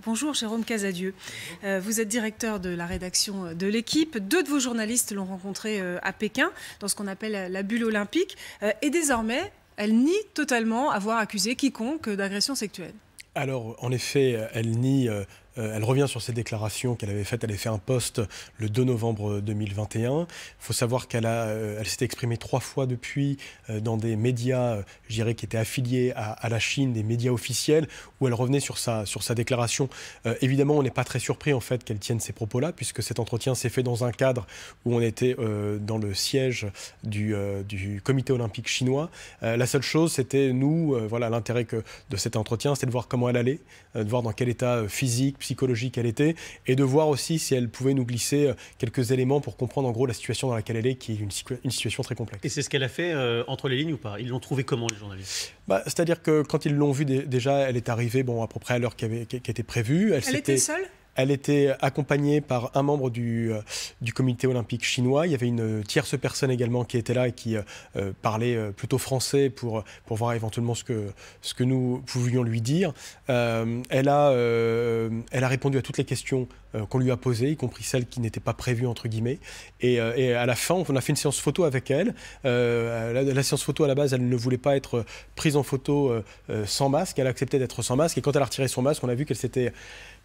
Bonjour Jérôme Casadieu, vous êtes directeur de la rédaction de l'Équipe. Deux de vos journalistes l'ont rencontré à Pékin, dans ce qu'on appelle la bulle olympique. Et désormais, elle nie totalement avoir accusé quiconque d'agression sexuelle. Alors, en effet, elle nie, elle revient sur ses déclarations qu'elle avait faites. Elle avait fait un post le 2 novembre 2021. Il faut savoir qu'elle elle s'était exprimée 3 fois depuis dans des médias, je dirais, qui étaient affiliés à la Chine, des médias officiels, où elle revenait sur sa déclaration. Évidemment, on n'est pas très surpris en fait qu'elle tienne ces propos-là, puisque cet entretien s'est fait dans un cadre où on était dans le siège du comité olympique chinois. La seule chose, c'était nous, voilà, l'intérêt de cet entretien, c'était de voir comment elle allait, de voir dans quel état physique, psychologique elle était, et de voir aussi si elle pouvait nous glisser quelques éléments pour comprendre en gros la situation dans laquelle elle est, qui est une situation très complexe. Et c'est ce qu'elle a fait entre les lignes ou pas? Ils l'ont trouvé comment, les journalistes? C'est-à-dire que quand ils l'ont vue, déjà, elle est arrivée à peu près à l'heure qui était prévue. Elle était seule ? Elle était accompagnée par un membre du comité olympique chinois. Il y avait une tierce personne également qui était là et qui parlait plutôt français pour voir éventuellement ce que nous pouvions lui dire. Elle a répondu à toutes les questions qu'on lui a posées, y compris celles qui n'étaient pas prévues, entre guillemets. Et à la fin, on a fait une séance photo avec elle. La séance photo, à la base, elle ne voulait pas être prise en photo sans masque. Elle acceptait d'être sans masque. Et quand elle a retiré son masque, on a vu qu'elle s'était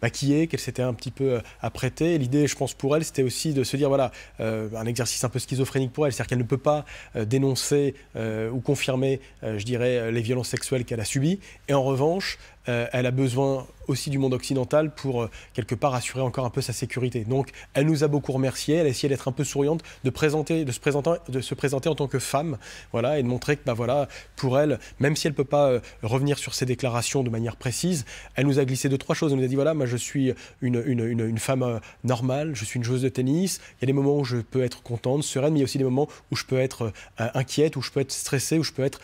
maquillée, qu'elle s'était un petit peu apprêtée. L'idée, je pense, pour elle, c'était aussi de se dire, voilà, un exercice un peu schizophrénique pour elle, c'est-à-dire qu'elle ne peut pas dénoncer ou confirmer, je dirais, les violences sexuelles qu'elle a subies. Et en revanche, elle a besoin aussi du monde occidental pour, quelque part, assurer encore un peu sa sécurité. Donc, elle nous a beaucoup remerciés. Elle a essayé d'être un peu souriante, de se présenter en tant que femme, voilà, et de montrer que, voilà, pour elle, même si elle ne peut pas revenir sur ses déclarations de manière précise, elle nous a glissé 2-3 choses. Elle nous a dit, voilà, moi, je suis une femme normale, je suis une joueuse de tennis. Il y a des moments où je peux être contente, sereine, mais il y a aussi des moments où je peux être inquiète, où je peux être stressée, où je peux être,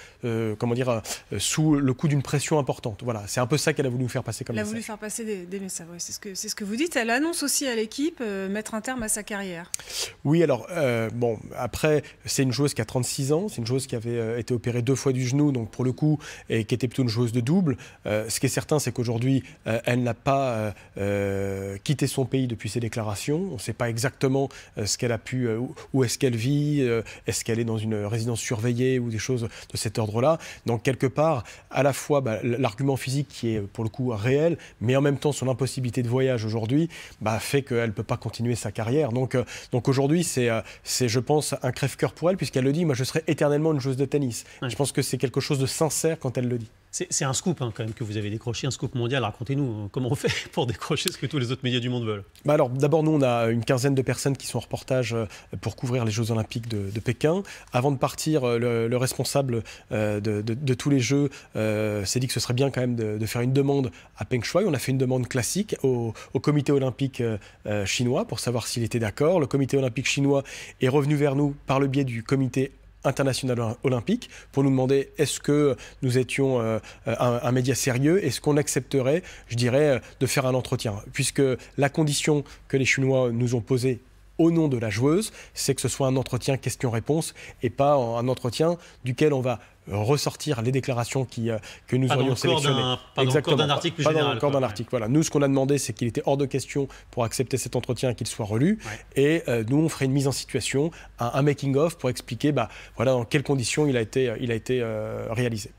sous le coup d'une pression importante. Voilà, c'est un peu ça qu'elle a voulu nous faire passer comme message. Elle a voulu faire passer des messages, ouais, c'est ce que vous dites. Elle annonce aussi à l'Équipe mettre un terme à sa carrière. Oui, alors, après, c'est une joueuse qui a 36 ans, c'est une joueuse qui avait été opérée 2 fois du genou, donc pour le coup, et qui était plutôt une joueuse de double. Ce qui est certain, c'est qu'aujourd'hui, elle n'a pas quitté son pays depuis ses déclarations. On ne sait pas exactement ce qu'elle a pu, où est-ce qu'elle vit, est-ce qu'elle est dans une résidence surveillée ou des choses de cet ordre-là. Donc, quelque part, à la fois, l'argument physique qui est pour le coup réel, mais en même temps son impossibilité de voyage aujourd'hui fait qu'elle ne peut pas continuer sa carrière. Donc aujourd'hui, c'est, je pense, un crève-cœur pour elle, puisqu'elle le dit, moi je serai éternellement une joueuse de tennis. Ouais. Je pense que c'est quelque chose de sincère quand elle le dit. C'est un scoop quand même que vous avez décroché, un scoop mondial. Racontez-nous comment on fait pour décrocher ce que tous les autres médias du monde veulent. Alors d'abord, nous on a une quinzaine de personnes qui sont en reportage pour couvrir les Jeux Olympiques de Pékin. Avant de partir, le responsable de tous les Jeux s'est dit que ce serait bien quand même de faire une demande à Peng Shuai. On a fait une demande classique au comité olympique chinois pour savoir s'il était d'accord. Le comité olympique chinois est revenu vers nous par le biais du comité international olympique pour nous demander est-ce que nous étions un média sérieux, est-ce qu'on accepterait, je dirais, de faire un entretien, puisque la condition que les Chinois nous ont posée au nom de la joueuse, c'est que ce soit un entretien question-réponse et pas un entretien duquel on va ressortir les déclarations que nous aurions sélectionnées. Pas dans le corps d'un article plus général. Pas dans le corps d'un article, voilà. Nous, ce qu'on a demandé, c'est qu'il était hors de question pour accepter cet entretien qu'il soit relu. Ouais. Et nous, on ferait une mise en situation, un making-of pour expliquer voilà, dans quelles conditions il a été réalisé.